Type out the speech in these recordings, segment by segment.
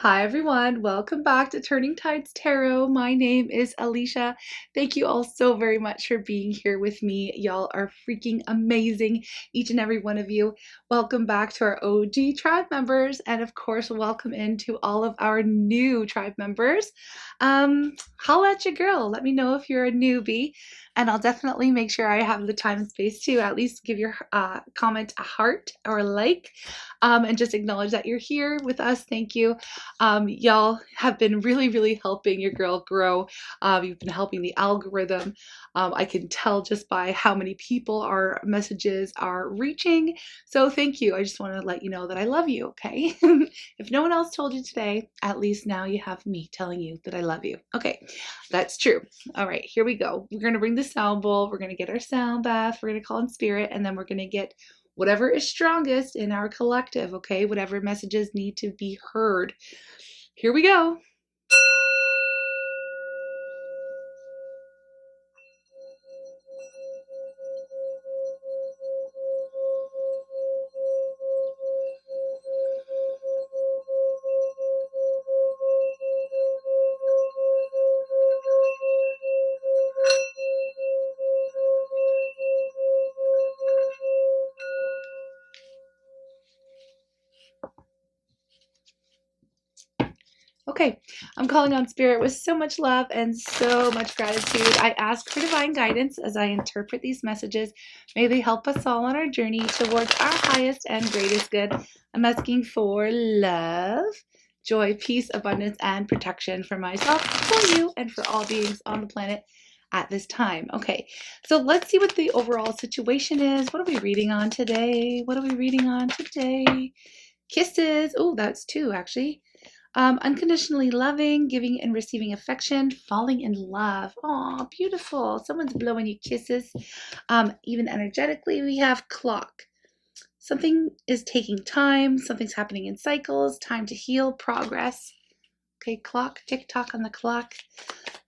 Hi everyone, welcome back to Turning Tides Tarot. My name is Alishia. Thank you all so very much for being here with me. Y'all are freaking amazing, each and every one of you. Welcome back to our OG tribe members, and of course, welcome into all of our new tribe members. Holla at your girl. Let me know if you're a newbie, and I'll definitely make sure I have the time and space to at least give your comment a heart or a like, and just acknowledge that you're here with us. Thank you. Y'all have been really helping your girl grow. You've been helping the algorithm. I can tell just by how many people our messages are reaching. So thank you. I just want to let you know that I love you, okay? If no one else told you today, at least now you have me telling you that I love you. Okay, that's true. All right, here we go. We're going to bring the sound bowl. We're going to get our sound bath. We're going to call in spirit, and then we're going to get whatever is strongest in our collective, okay? Whatever messages need to be heard. Here we go. Okay, I'm calling on spirit with so much love and so much gratitude. I ask for divine guidance as I interpret these messages. May they help us all on our journey towards our highest and greatest good. I'm asking for love, joy, peace, abundance, and protection for myself, for you, and for all beings on the planet at this time. Okay, so let's see what the overall situation is. What are we reading on today? What are we reading on today? Kisses. Oh, that's two actually. Unconditionally loving, giving and receiving affection, falling in love. Oh, beautiful. Someone's blowing you kisses. Even energetically, we have clock. Something is taking time. Something's happening in cycles. Time to heal. Progress. Okay, clock. Tick tock on the clock.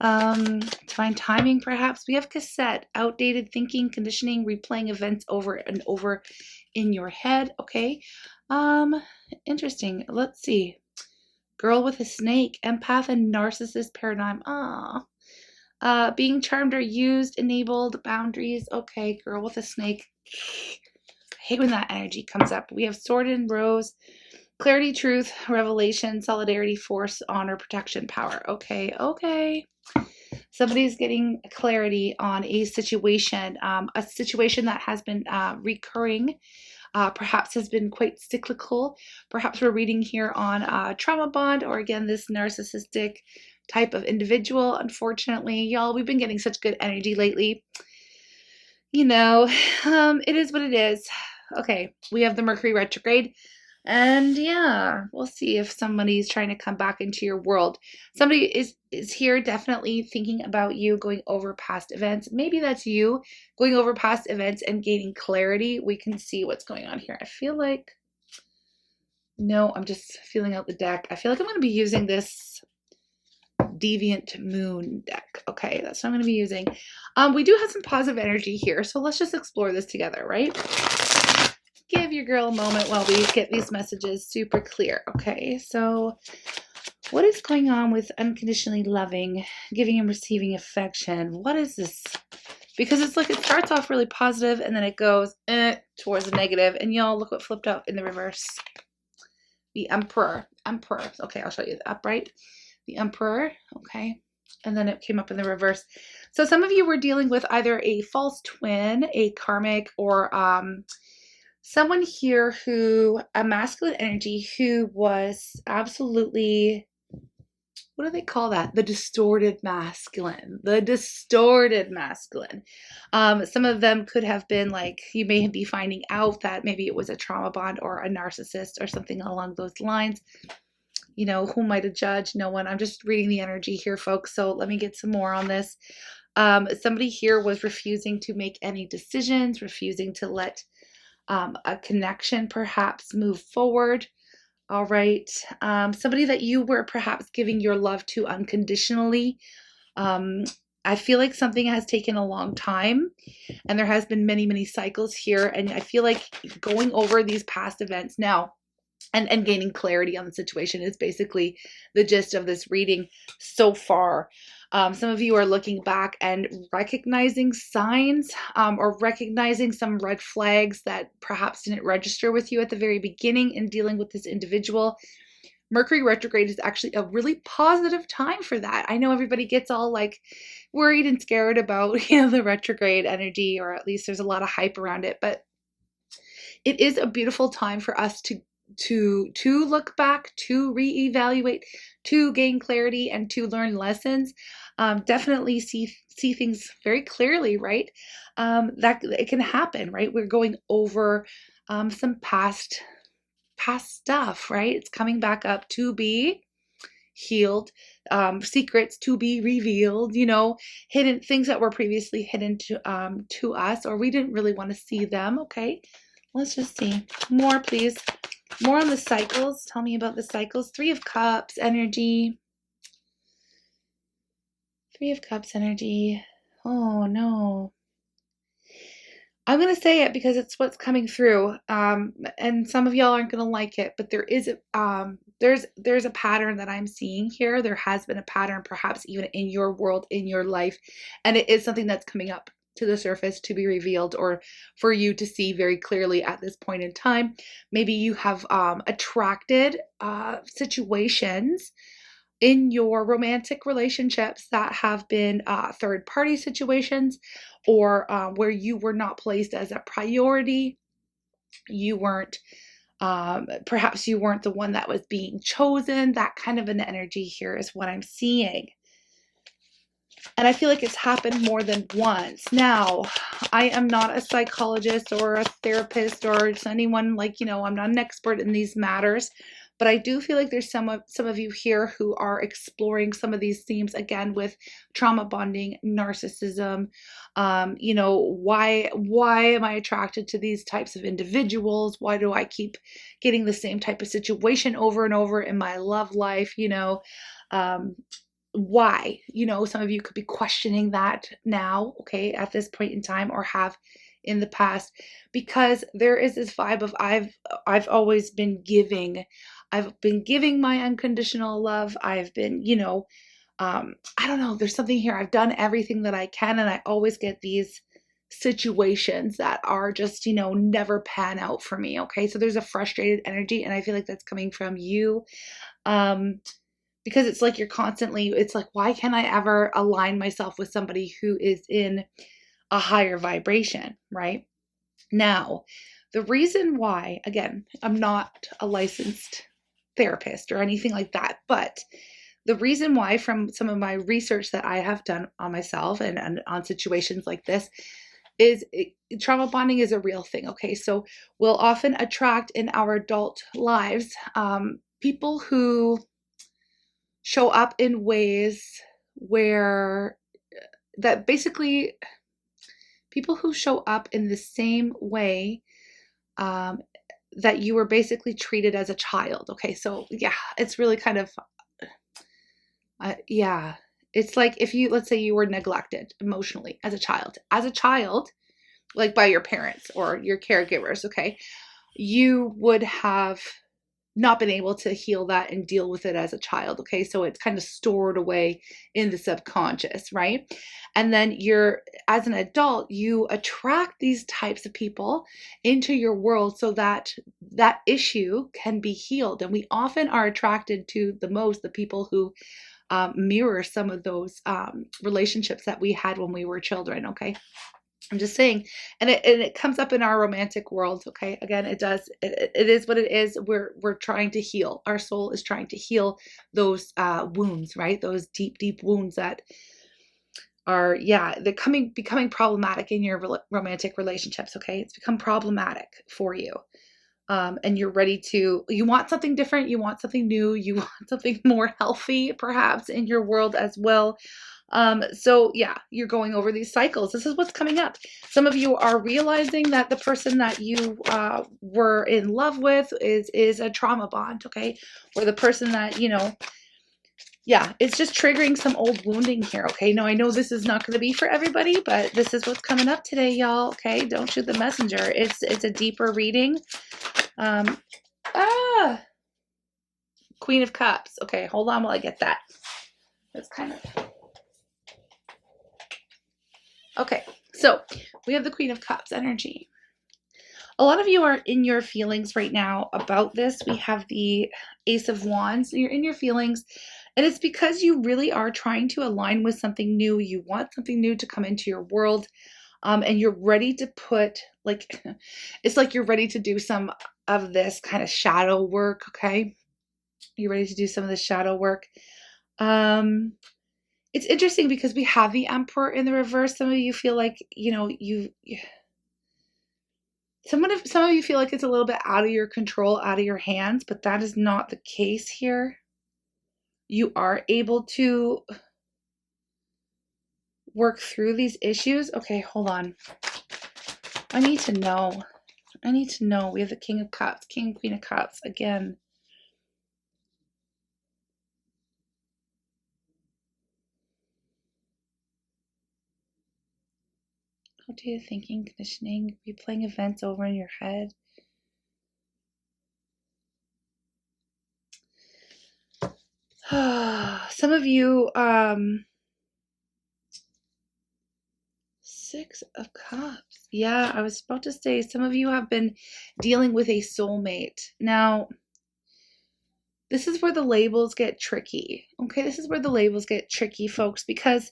Divine timing, perhaps. We have cassette. Outdated thinking, conditioning, replaying events over and over in your head. Okay. Interesting. Let's see. Girl with a snake, empath and narcissist paradigm. Being charmed or used, enabled, boundaries. Okay, girl with a snake. I hate when that energy comes up. We have sword and rose, clarity, truth, revelation, solidarity, force, honor, protection, power. Okay. Somebody's getting clarity on a situation that has been recurring. Perhaps has been quite cyclical. Perhaps we're reading here on trauma bond, or again, this narcissistic type of individual. Unfortunately, y'all, we've been getting such good energy lately. You know, it is what it is. Okay, we have the Mercury retrograde. And yeah, we'll see if somebody's trying to come back into your world. Somebody is here definitely thinking about you, going over past events. Maybe that's you going over past events and gaining clarity. We can see what's going on here. I feel like, no, I'm just feeling out the deck. I feel like I'm going to be using this Deviant Moon deck. Okay, that's what I'm going to be using. We do have some positive energy here, so let's just explore this together, right? Give your girl a moment while we get these messages super clear. Okay, so what is going on with unconditionally loving, giving and receiving affection? What is this? Because it's like it starts off really positive and then it goes towards the negative. And y'all, look what flipped out in the reverse. The Emperor. Okay, I'll show you the upright. The Emperor. Okay. And then it came up in the reverse. So some of you were dealing with either a false twin, a karmic, or someone here who, a masculine energy who was absolutely, what do they call that? The distorted masculine. Some of them could have been like, you may be finding out that maybe it was a trauma bond or a narcissist or something along those lines. You know, who might have judged? No one. I'm just reading the energy here, folks. So let me get some more on this. Somebody here was refusing to make any decisions, refusing to let a connection perhaps move forward. All right. Somebody that you were perhaps giving your love to unconditionally. I feel like something has taken a long time and there has been many cycles here. And I feel like going over these past events now, and gaining clarity on the situation is basically the gist of this reading so far. Some of you are looking back and recognizing signs or recognizing some red flags that perhaps didn't register with you at the very beginning in dealing with this individual. Mercury retrograde is actually a really positive time for that. I know everybody gets all like worried and scared about, the retrograde energy, or at least there's a lot of hype around it, but it is a beautiful time for us to look back, to reevaluate, to gain clarity, and to learn lessons. Definitely see things very clearly, right? That it can happen, right? We're going over some past stuff, right? It's coming back up to be healed, secrets to be revealed, hidden things that were previously hidden to us, or we didn't really want to see them. Okay, let's just see more, please. More on the cycles. Tell me about the cycles. 3 of Cups energy. 3 of Cups energy. Oh no. I'm going to say it because it's what's coming through. And some of y'all aren't going to like it, but there is there's a pattern that I'm seeing here. There has been a pattern, perhaps even in your world, in your life, and it is something that's coming up to the surface to be revealed, or for you to see very clearly at this point in time. Maybe you have attracted situations in your romantic relationships that have been third-party situations, or where you were not placed as a priority. You weren't, perhaps you weren't the one that was being chosen. That kind of an energy here is what I'm seeing. And I feel like it's happened more than once. Now, I am not a psychologist or a therapist or anyone I'm not an expert in these matters, but I do feel like there's some of you here who are exploring some of these themes again with trauma bonding, narcissism. Why am I attracted to these types of individuals? Why do I keep getting the same type of situation over and over in my love life? Why? Some of you could be questioning that now, okay, at this point in time, or have in the past, because there is this vibe of I've always been giving. I've been giving my unconditional love. I've been, I don't know, there's something here. I've done everything that I can, and I always get these situations that are just, never pan out for me. Okay. So there's a frustrated energy, and I feel like that's coming from you. Because it's like you're constantly, it's like, why can't I ever align myself with somebody who is in a higher vibration, right? Now, the reason why, again, I'm not a licensed therapist or anything like that, but the reason why, from some of my research that I have done on myself and on situations like this, is trauma bonding is a real thing. Okay, so we'll often attract in our adult lives people who show up in ways where that basically people who show up in the same way that you were basically treated as a child. Okay, so yeah, it's really kind of it's like if you, let's say you were neglected emotionally as a child, like by your parents or your caregivers. Okay, you would have not been able to heal that and deal with it as a child. Okay, so it's kind of stored away in the subconscious, right? And then as an adult, you attract these types of people into your world so that that issue can be healed. And we often are attracted to the people who mirror some of those relationships that we had when we were children. Okay, I'm just saying, and it comes up in our romantic world. Okay, again, it does. It is what it is. We're trying to heal. Our soul is trying to heal those wounds, right? Those deep wounds that are, they're becoming problematic in your romantic relationships. Okay, it's become problematic for you, and you're ready to. You want something different. You want something new. You want something more healthy, perhaps, in your world as well. So yeah, you're going over these cycles. This is what's coming up. Some of you are realizing that the person that you were in love with is a trauma bond, okay? Or the person that, it's just triggering some old wounding here, okay? Now, I know this is not going to be for everybody, but this is what's coming up today, y'all, okay? Don't shoot the messenger. It's a deeper reading. Queen of Cups. Okay, hold on while I get that. That's kind of... Okay, so we have the Queen of Cups energy. A lot of you are in your feelings right now about this. We have the Ace of Wands. You're in your feelings, and it's because you really are trying to align with something new. You want something new to come into your world, and you're ready to put, like, it's like you're ready to do some of this kind of shadow work, okay? You're ready to do some of the shadow work. It's interesting because we have the Emperor in the reverse. Some of you feel like, you know, some of you feel like it's a little bit out of your control, out of your hands, but that is not the case here. You are able to work through these issues. Okay, hold on. I need to know. I need to know. We have the King of Cups, King and Queen of Cups again. How do you thinking, conditioning, replaying events over in your head? Some of you, Six of Cups. Yeah, I was about to say some of you have been dealing with a soulmate. Now, this is where the labels get tricky. Okay, this is where the labels get tricky, folks, because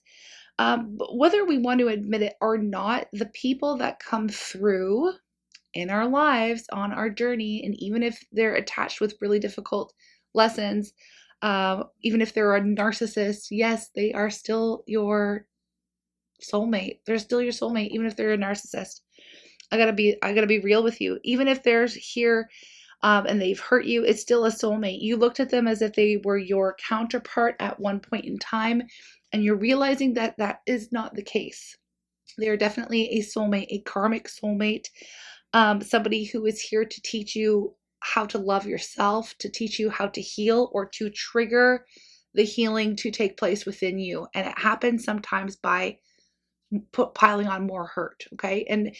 whether we want to admit it or not, the people that come through in our lives on our journey, and even if they're attached with really difficult lessons, even if they're a narcissist, yes, they are still your soulmate. They're still your soulmate, even if they're a narcissist. I gotta be real with you. Even if they're here and they've hurt you, it's still a soulmate. You looked at them as if they were your counterpart at one point in time, and you're realizing that that is not the case. They are definitely a soulmate, a karmic soulmate, somebody who is here to teach you how to love yourself, to teach you how to heal, or to trigger the healing to take place within you. And it happens sometimes by piling on more hurt, okay? And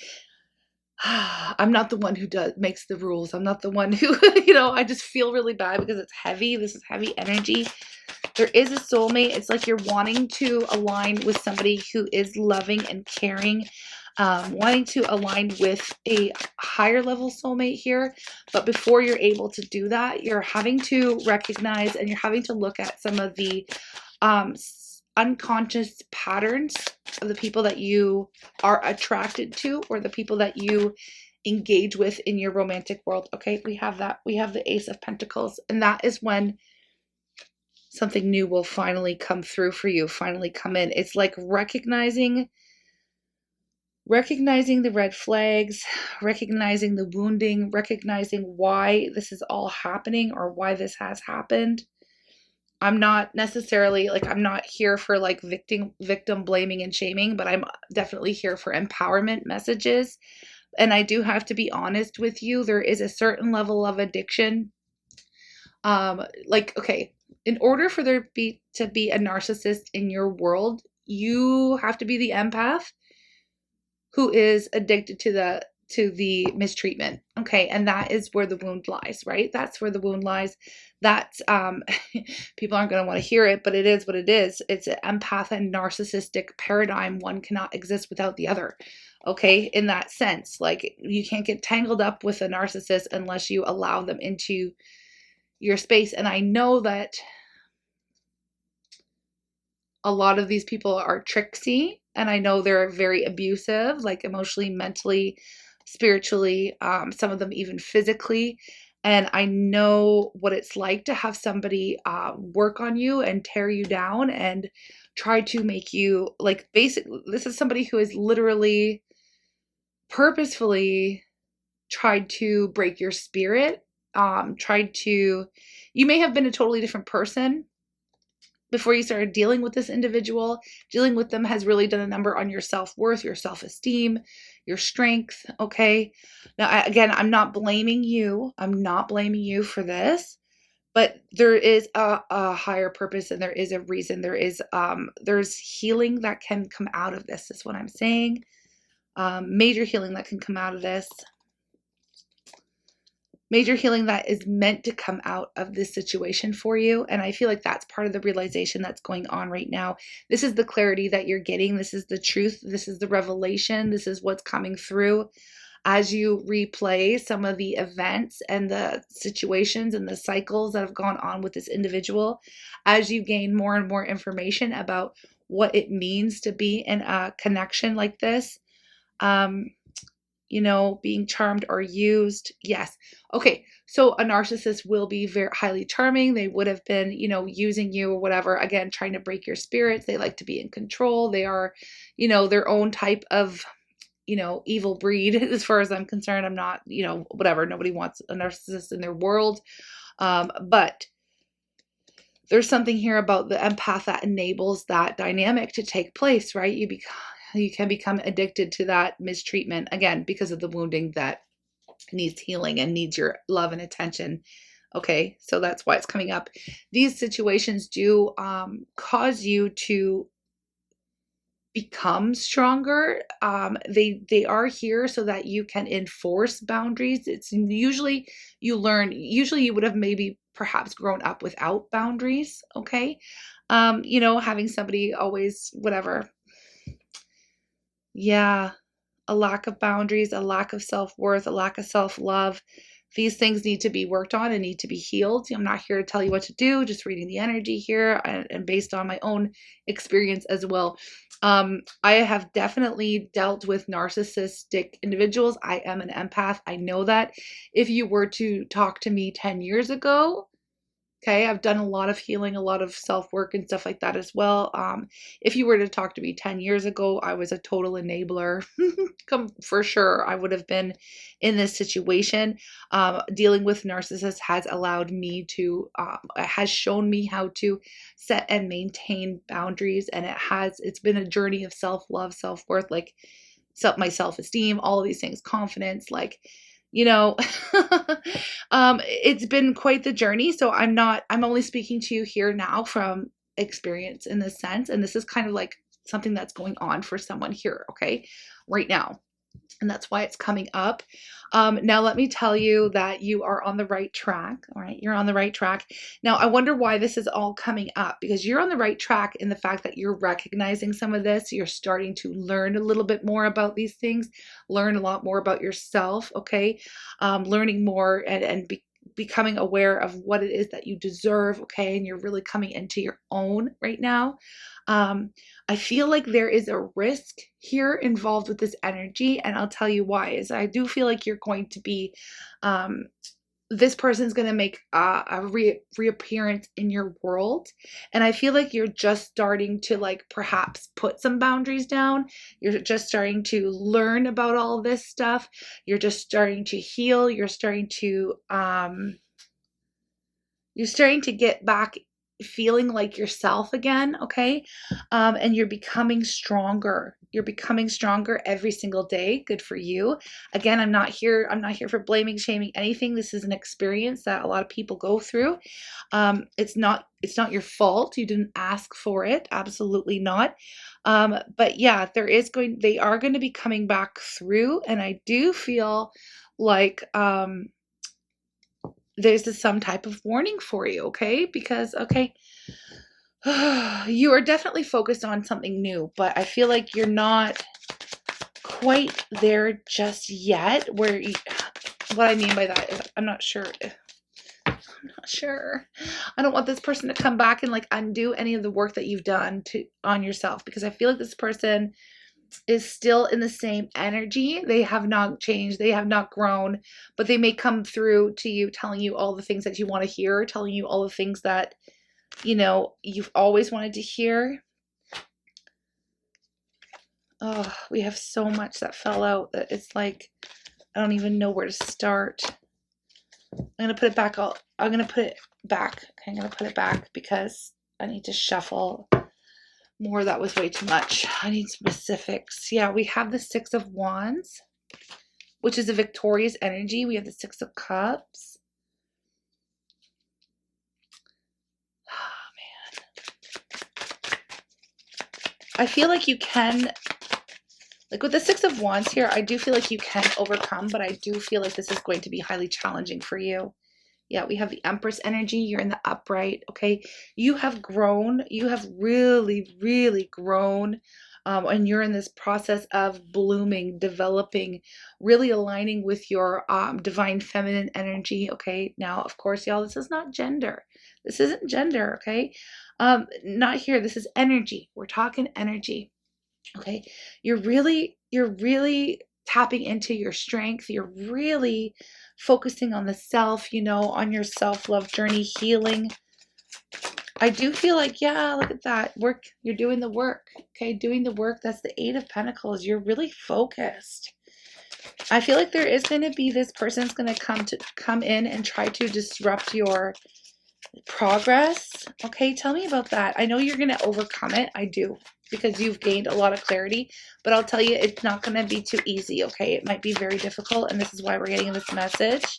I'm not the one who makes the rules. I'm not the one who, I just feel really bad because it's heavy. This is heavy energy. There is a soulmate. It's like you're wanting to align with somebody who is loving and caring, wanting to align with a higher level soulmate here. But before you're able to do that, you're having to recognize and you're having to look at some of the unconscious patterns of the people that you are attracted to or the people that you engage with in your romantic world. Okay, we have that. We have the Ace of Pentacles, and that is when something new will finally come through for you, finally come in. It's like recognizing the red flags, recognizing the wounding, recognizing why this is all happening or why this has happened. I'm not necessarily I'm not here for like victim blaming and shaming, but I'm definitely here for empowerment messages. And I do have to be honest with you. There is a certain level of addiction. Okay, in order for there to be a narcissist in your world, you have to be the empath who is addicted to the mistreatment. Okay, and that is where the wound lies, right? That's where the wound lies. That's people aren't going to want to hear it, but it is what it is. It's an empath and narcissistic paradigm. One cannot exist without the other. Okay, in that sense, like you can't get tangled up with a narcissist unless you allow them into your space. And I know that a lot of these people are tricksy, and I know they're very abusive, like emotionally, mentally, spiritually, some of them even physically. And I know what it's like to have somebody work on you and tear you down and try to make you basically, this is somebody who has literally purposefully tried to break your spirit, you may have been a totally different person before you started dealing with this individual. Dealing with them has really done a number on your self-worth, your self-esteem, your strength, okay? Now, again, I'm not blaming you. I'm not blaming you for this, but there is a higher purpose and there is a reason. There's healing that can come out of this, is what I'm saying. Major healing that can come out of this. major healing that is meant to come out of this situation for you. And I feel like that's part of the realization that's going on right now. This is the clarity that you're getting. This is the truth. This is the revelation. This is what's coming through as you replay some of the events and the situations and the cycles that have gone on with this individual, as you gain more and more information about what it means to be in a connection like this. You know, being charmed or used. Yes. Okay. So a narcissist will be very highly charming. They would have been, you know, using you or whatever, again, trying to break your spirits. They like to be in control. They are, you know, their own type of, you know, evil breed. As far as I'm concerned, I'm not, you know, whatever. Nobody wants a narcissist in their world. But there's something here about the empath that enables that dynamic to take place, right? You can become addicted to that mistreatment, again, because of the wounding that needs healing and needs your love and attention. Okay, so that's why it's coming up. These situations do cause you to become stronger. They are here so that you can enforce boundaries. It's usually you would have maybe perhaps grown up without boundaries. Okay. You know, having somebody always, whatever. Yeah. A lack of boundaries, a lack of self-worth, a lack of self-love. These things need to be worked on and need to be healed. I'm not here to tell you what to do, just reading the energy here and based on my own experience as well. I have definitely dealt with narcissistic individuals. I am an empath. I know that. If you were to talk to me 10 years ago, okay, I've done a lot of healing, a lot of self-work and stuff like that as well. If you were to talk to me 10 years ago, I was a total enabler. For sure, I would have been in this situation. Dealing with narcissists has allowed me to, has shown me how to set and maintain boundaries. And it's been a journey of self-love, self-worth, like my self-esteem, all of these things, confidence, like, you know, it's been quite the journey. So I'm only speaking to you here now from experience in this sense. And this is kind of like something that's going on for someone here, okay, right now. And that's why it's coming up. Now, let me tell you that you are on the right track. All right. You're on the right track. Now, I wonder why this is all coming up, because you're on the right track in the fact that you're recognizing some of this. You're starting to learn a little bit more about these things, learn a lot more about yourself. Okay. Learning more and becoming aware of what it is that you deserve. Okay. And you're really coming into your own right now. I feel like there is a risk here involved with this energy, and I'll tell you why. Is I do feel like you're going to be, this person's going to make a reappearance in your world, and I feel like you're just starting to like perhaps put some boundaries down. You're just starting to learn about all this stuff. You're just starting to heal. You're starting to get back feeling like yourself again, okay? And you're becoming stronger. You're becoming stronger every single day. Good for you. Again, I'm not here for blaming, shaming, anything. This is an experience that a lot of people go through. It's not your fault. You didn't ask for it. Absolutely not. But yeah, they are going to be coming back through, and I do feel like there's some type of warning for you, okay? Because, okay, you are definitely focused on something new, but I feel like you're not quite there just yet. What I mean by that is I'm not sure. I don't want this person to come back and like undo any of the work that you've done on yourself, because I feel like this person is still in the same energy. They have not changed. They have not grown, but they may come through to you telling you all the things that you want to hear, telling you all the things that, you know, you've always wanted to hear. Oh, we have so much that fell out that it's like, I don't even know where to start. I'm going to put it back. I'm going to put it back. Okay, I'm going to put it back because I need to shuffle more. That was way too much. I need specifics. Yeah, we have the Six of Wands, which is a victorious energy. We have the Six of Cups. Oh, man. I feel like you can, Like with the Six of Wands here, I do feel like you can overcome, but I do feel like this is going to be highly challenging for you. Yeah, we have the Empress energy. You're in the upright, okay? You have grown. You have really, really grown. And you're in this process of blooming, developing, really aligning with your divine feminine energy, okay? Now, of course, y'all, this is not gender. This isn't gender, okay? Not here. This is energy. We're talking energy, okay? You're really tapping into your strength. You're really focusing on the self, you know, on your self-love journey, healing. I do feel like, yeah, look at that work. You're doing the work, okay? Doing the work. That's the Eight of Pentacles. You're really focused. I feel like there is going to be this person's going to come in and try to disrupt your progress. Okay, tell me about that. I know you're going to overcome it. I do, because you've gained a lot of clarity, but I'll tell you, it's not going to be too easy. Okay, it might be very difficult, and this is why we're getting this message.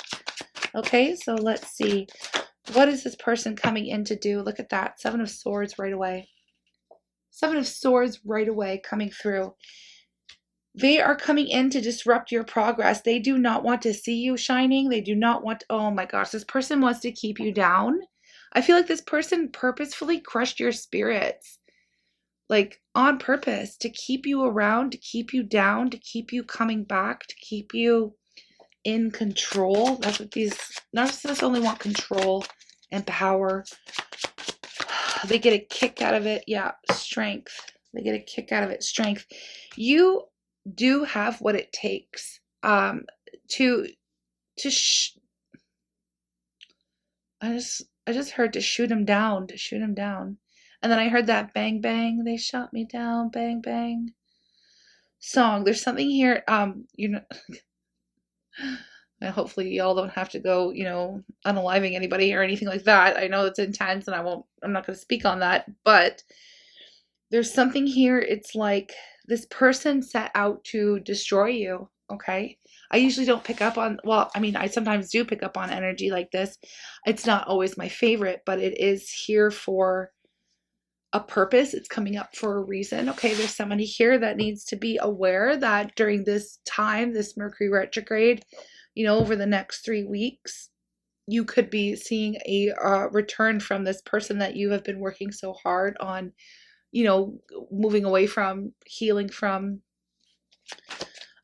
Okay, so let's see. What is this person coming in to do? Look at that. Seven of Swords right away. Seven of Swords right away coming through. They are coming in to disrupt your progress. They do not want to see you shining. They do not want, oh my gosh, this person wants to keep you down. I feel like this person purposefully crushed your spirits. Like on purpose, to keep you around, to keep you down, to keep you coming back, to keep you in control. That's what these narcissists only want, control and power. They get a kick out of it. Yeah, strength. They get a kick out of it. Strength. You do have what it takes I just heard to shoot him down, to shoot him down. And then I heard that bang bang, they shot me down, bang bang song. There's something here, you know, and hopefully y'all don't have to go, you know, unaliving anybody or anything like that. I know it's intense and I'm not going to speak on that, but there's something here. It's like this person set out to destroy you. Okay. I usually don't pick up on, well, I mean, I sometimes do pick up on energy like this. It's not always my favorite, but it is here for a purpose. It's coming up for a reason. Okay. There's somebody here that needs to be aware that during this time, this Mercury retrograde, you know, over the next 3 weeks, you could be seeing a return from this person that you have been working so hard on, you know, moving away from, healing from.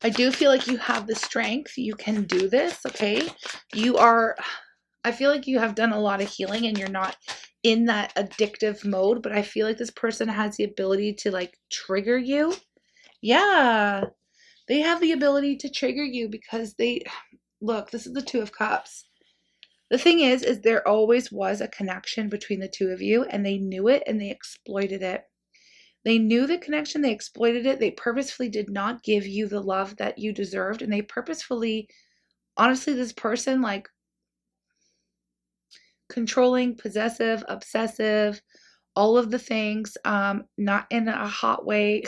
I do feel like you have the strength. You can do this, okay? I feel like you have done a lot of healing and you're not in that addictive mode, but I feel like this person has the ability to like trigger you. Yeah, they have the ability to trigger you because look, this is the Two of Cups. The thing is there always was a connection between the two of you, and they knew it and they exploited it. They knew the connection, they exploited it. They purposefully did not give you the love that you deserved. And they purposefully, honestly, this person, like controlling, possessive, obsessive, all of the things, not in a hot way.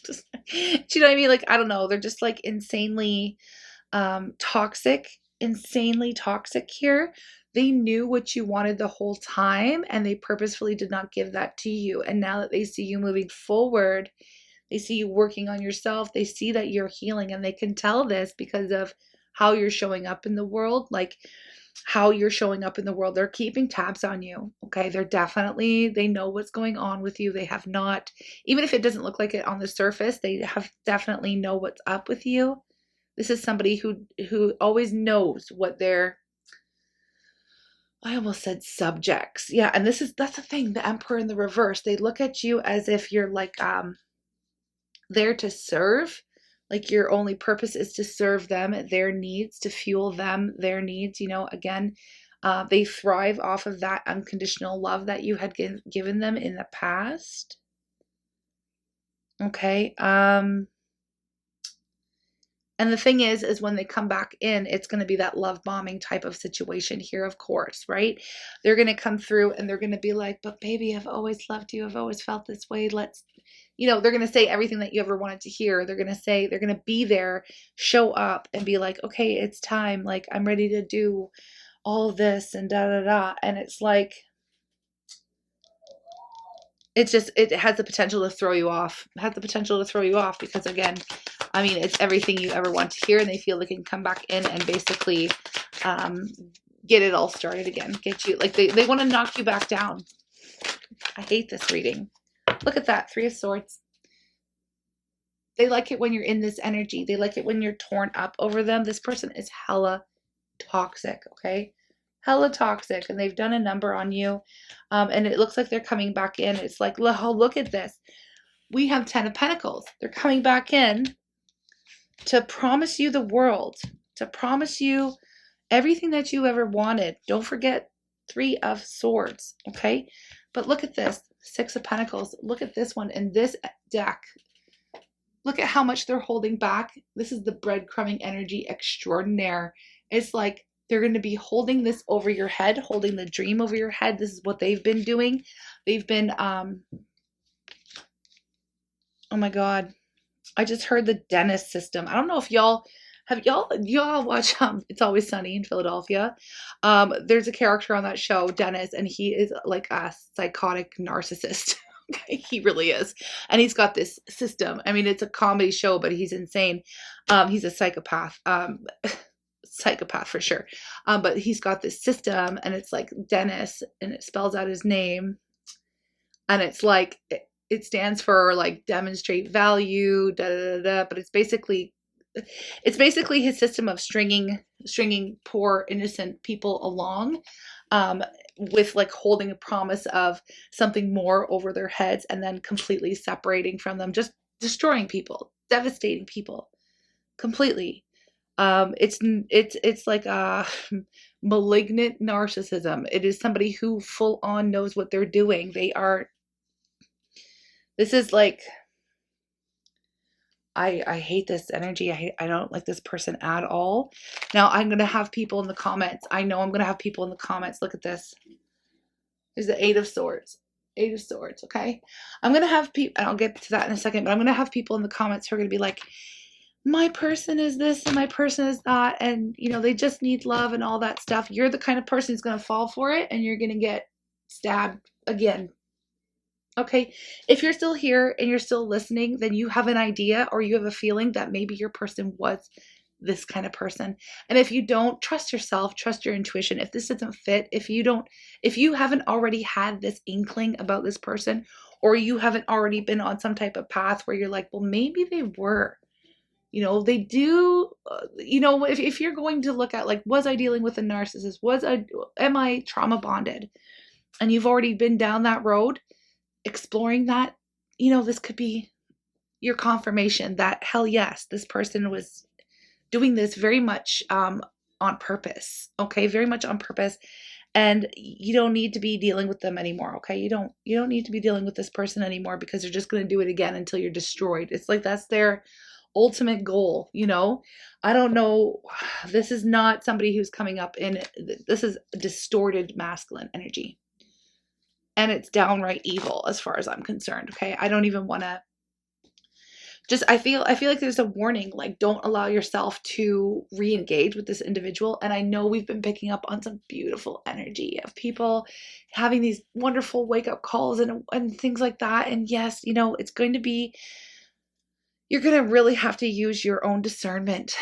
Just, do you know what I mean? Like, I don't know. They're just like insanely insanely toxic here. They knew what you wanted the whole time, and they purposefully did not give that to you. And now that they see you moving forward, they see you working on yourself, they see that you're healing, and they can tell this because of how you're showing up in the world, like how you're showing up in the world. They're keeping tabs on you, okay? They know what's going on with you. They have not, even if it doesn't look like it on the surface, they have definitely know what's up with you. This is somebody who always knows what they're, I almost said subjects. Yeah, and that's the thing, the Emperor in the reverse. They look at you as if you're like there to serve. Like your only purpose is to serve them, their needs, to fuel them, their needs. You know, again, they thrive off of that unconditional love that you had given them in the past. Okay. And the thing is when they come back in, it's going to be that love bombing type of situation here, of course, right? They're going to come through and they're going to be like, but baby, I've always loved you. I've always felt this way. Let's, you know, they're going to say everything that you ever wanted to hear. They're going to be there, show up and be like, okay, it's time. Like, I'm ready to do all of this and da, da, da. And it's like, it has the potential to throw you off. It has the potential to throw you off because, again, I mean, it's everything you ever want to hear, and they feel they can come back in and basically get it all started again. Get you, like, they want to knock you back down. I hate this reading. Look at that, 3 of Swords. They like it when you're in this energy. They like it when you're torn up over them. This person is hella toxic, okay? Hella toxic, and they've done a number on you, and it looks like they're coming back in. It's like, oh, look at this. We have 10 of Pentacles. They're coming back in to promise you the world, to promise you everything that you ever wanted. Don't forget 3 of Swords, okay? But look at this, 6 of Pentacles. Look at this one in this deck. Look at how much they're holding back. This is the breadcrumbing energy extraordinaire. It's like they're going to be holding this over your head, holding the dream over your head. This is what they've been doing. They've been, oh my God. I just heard the dentist system. I don't know if y'all watch It's Always Sunny in Philadelphia. There's a character on that show, Dennis, and he is like a psychotic narcissist. Okay, he really is. And he's got this system. I mean, it's a comedy show, but he's insane. He's a psychopath. Psychopath for sure. But he's got this system, and it's like Dennis, and it spells out his name. And it's like, it stands for like demonstrate value, da da da da. But it's basically his system of stringing poor innocent people along, with like holding a promise of something more over their heads and then completely separating from them, just destroying people, devastating people completely. It's like a malignant narcissism. It is somebody who full on knows what they're doing. This is like, I hate this energy. I don't like this person at all. Now I'm going to have people in the comments. I know I'm going to have people in the comments. Look at this. There's the 8 of Swords. 8 of Swords, okay? I'm going to have people, and I'll get to that in a second, but I'm going to have people in the comments who are going to be like, my person is this and my person is that, and, you know, they just need love and all that stuff. You're the kind of person who's going to fall for it, and you're going to get stabbed again. Okay, if you're still here and you're still listening, then you have an idea or you have a feeling that maybe your person was this kind of person. And if you don't, trust yourself, trust your intuition. If this doesn't fit, if you haven't already had this inkling about this person, or you haven't already been on some type of path where you're like, well, maybe they were, you know, they do, you know, if you're going to look at like, was I dealing with a narcissist? Am I trauma bonded? And you've already been down that road, exploring that, you know, this could be your confirmation that hell yes, this person was doing this very much on purpose. Okay, very much on purpose, and you don't need to be dealing with them anymore. Okay, you don't need to be dealing with this person anymore, because they're just going to do it again until you're destroyed. It's like that's their ultimate goal, you know. I don't know, this is not somebody who's coming up in, this is distorted masculine energy. And it's downright evil as far as I'm concerned, okay? I don't even want to I feel like there's a warning, like, don't allow yourself to re-engage with this individual. And I know we've been picking up on some beautiful energy of people having these wonderful wake-up calls and things like that. And yes, you know, it's going to be, you're going to really have to use your own discernment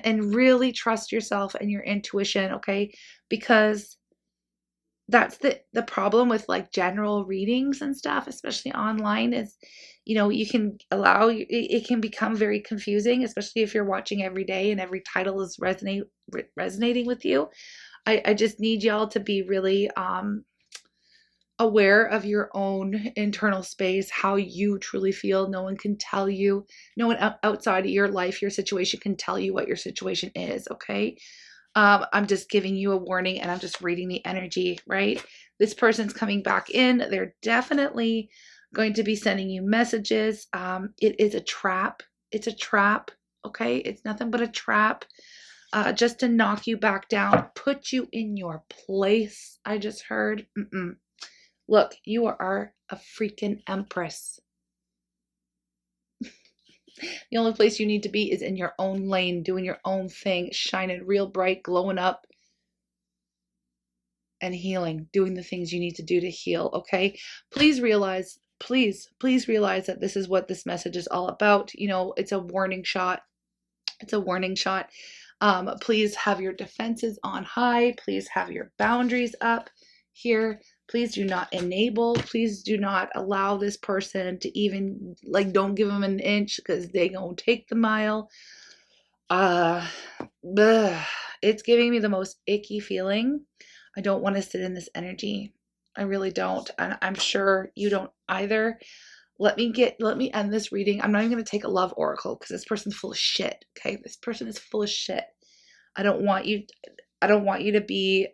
and really trust yourself and your intuition, okay? Because that's the problem with like general readings and stuff, especially online, is, you know, you can it can become very confusing, especially if you're watching every day and every title is resonating with you. I just need y'all to be really aware of your own internal space, how you truly feel. No one can tell you, no one outside of your life, your situation can tell you what your situation is, okay? I'm just giving you a warning, and I'm just reading the energy, right? This person's coming back in. They're definitely going to be sending you messages. It is a trap. It's a trap, okay? It's nothing but a trap, just to knock you back down, put you in your place. I just heard. Look, you are a freaking empress. The only place you need to be is in your own lane, doing your own thing, shining real bright, glowing up, and healing, doing the things you need to do to heal, okay? Please realize please realize that this is what this message is all about. You know, it's a warning shot. It's a warning shot. Please have your defenses on high. Please have your boundaries up here. Please do not enable. Please do not allow this person to even, like, don't give them an inch, because they gonna take the mile. It's giving me the most icky feeling. I don't want to sit in this energy. I really don't. And I'm sure you don't either. Let me end this reading. I'm not even going to take a love oracle, because this person's full of shit. Okay. This person is full of shit. I don't want you to be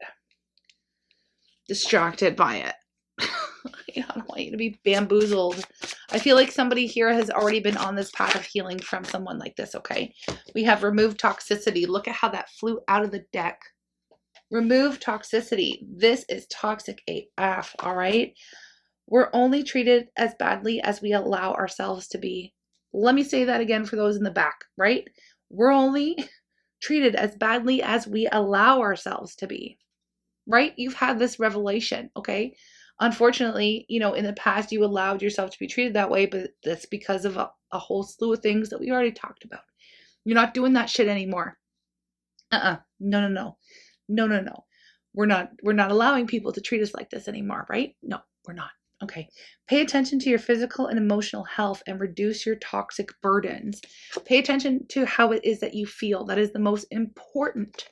distracted by it. I don't want you to be bamboozled. I feel like somebody here has already been on this path of healing from someone like this, okay? We have removed toxicity. Look at how that flew out of the deck. Remove toxicity. This is toxic AF, all right? We're only treated as badly as we allow ourselves to be. Let me say that again for those in the back, right? We're only treated as badly as we allow ourselves to be, right? You've had this revelation, okay? Unfortunately, you know, in the past, you allowed yourself to be treated that way, but that's because of a whole slew of things that we already talked about. You're not doing that shit anymore. No. We're not allowing people to treat us like this anymore, right? No, we're not. Okay. Pay attention to your physical and emotional health and reduce your toxic burdens. Pay attention to how it is that you feel. That is the most important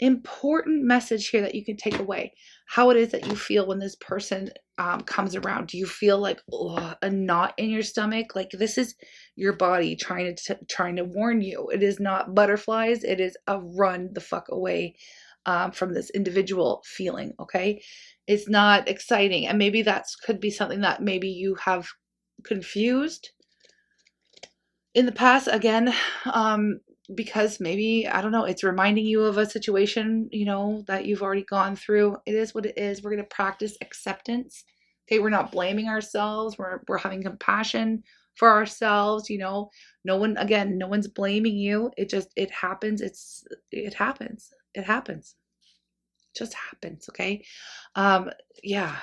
message here that you can take away. How it is that you feel when this person comes around. Do you feel like a knot in your stomach? Like, this is your body trying to warn you. It is not butterflies. It is a run the fuck away from this individual feeling. Okay. It's not exciting. And maybe that could be something that maybe you have confused in the past, again, because maybe, I don't know, it's reminding you of a situation, you know, that you've already gone through. It is what it is. We're going to practice acceptance. Okay. We're not blaming ourselves. We're having compassion for ourselves. You know, no one's blaming you. It happens. It happens. It happens. It just happens. Okay. Yeah,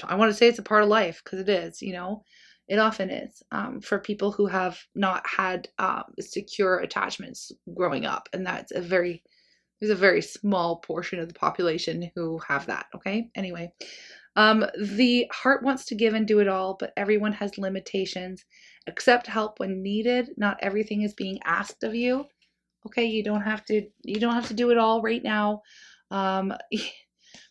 I want to say it's a part of life, because it is, you know. It often is, for people who have not had secure attachments growing up. And there's a very small portion of the population who have that. Okay. Anyway, the heart wants to give and do it all, but everyone has limitations. Accept help when needed. Not everything is being asked of you. Okay. You don't have to do it all right now.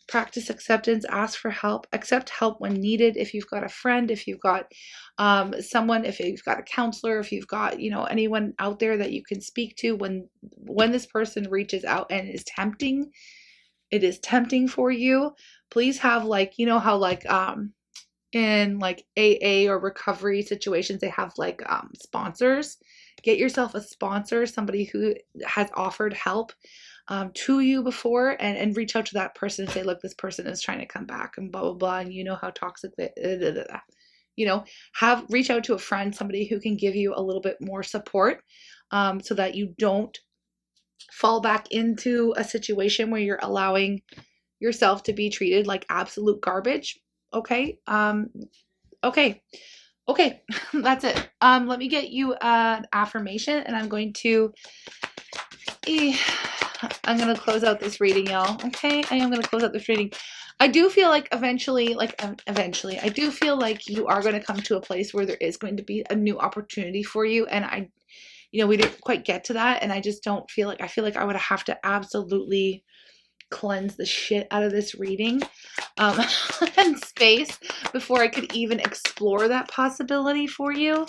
Practice acceptance, ask for help, accept help when needed. If you've got a friend, if you've got someone, if you've got a counselor, if you've got, you know, anyone out there that you can speak to when this person reaches out and is tempting, it is tempting for you. Please have, like, you know how, like, in like AA or recovery situations, they have like sponsors. Get yourself a sponsor, somebody who has offered help to you before, and reach out to that person and say, look, this person is trying to come back and blah, blah, blah. And you know how toxic you know, reach out to a friend, somebody who can give you a little bit more support, so that you don't fall back into a situation where you're allowing yourself to be treated like absolute garbage. Okay. Okay. That's it. Let me get you an affirmation, and I'm going to close out this reading, y'all. Okay. I am going to close out this reading. I do feel like eventually, I do feel like you are going to come to a place where there is going to be a new opportunity for you. And we didn't quite get to that. And I just don't feel like, I feel like I would have to absolutely cleanse the shit out of this reading and space before I could even explore that possibility for you,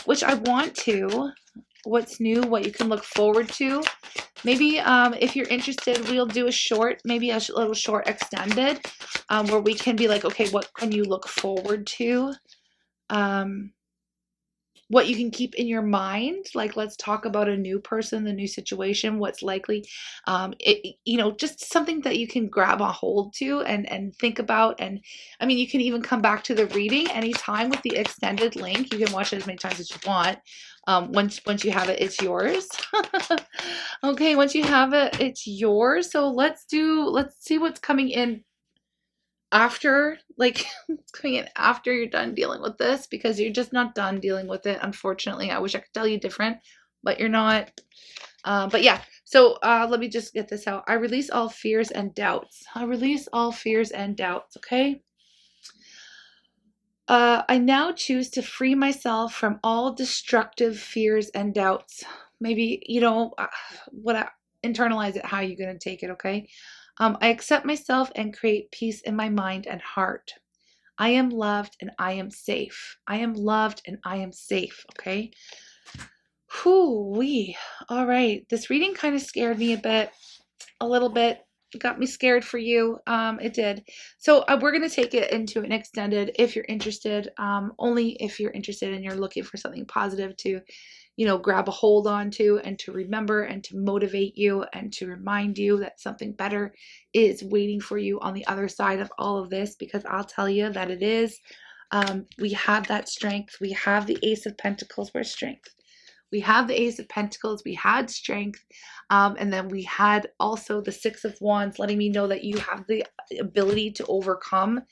which I want to. What's new, what you can look forward to. Maybe if you're interested, we'll do maybe a little short extended, where we can be like, okay, what can you look forward to? What you can keep in your mind, like, let's talk about a new person, the new situation, what's likely, just something that you can grab a hold to and think about. And I mean, you can even come back to the reading anytime with the extended link. You can watch it as many times as you want. Once you have it, it's yours. Okay, once you have it, it's yours. So let's see what's coming in after, like, it's coming in after you're done dealing with this, because you're just not done dealing with it, unfortunately. I wish I could tell you different, but you're not. But yeah, so let me just get this out. I release all fears and doubts. I release all fears and doubts, okay? I now choose to free myself from all destructive fears and doubts. Maybe, internalize it, how you're going to take it, okay? I accept myself and create peace in my mind and heart. I am loved and I am safe. I am loved and I am safe, okay? Whoo-wee. All right. This reading kind of scared me a little bit. It got me scared for you. It did. So we're going to take it into an extended if you're interested, only if you're interested and you're looking for something positive to, grab a hold onto and to remember and to motivate you and to remind you that something better is waiting for you on the other side of all of this, because I'll tell you that it is. We have that strength. We have the Ace of Pentacles. Where's strength? We have the Ace of Pentacles, we had strength, and then we had also the Six of Wands, letting me know that you have the ability to overcome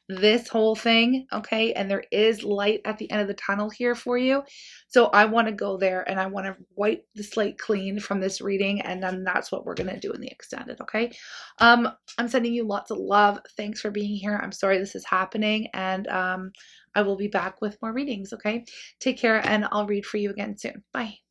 this whole thing, okay? And there is light at the end of the tunnel here for you. So I want to go there and I want to wipe the slate clean from this reading, and then that's what we're going to do in the extended, okay? I'm sending you lots of love. Thanks for being here. I'm sorry this is happening, and I will be back with more readings, okay? Take care, and I'll read for you again soon. Bye.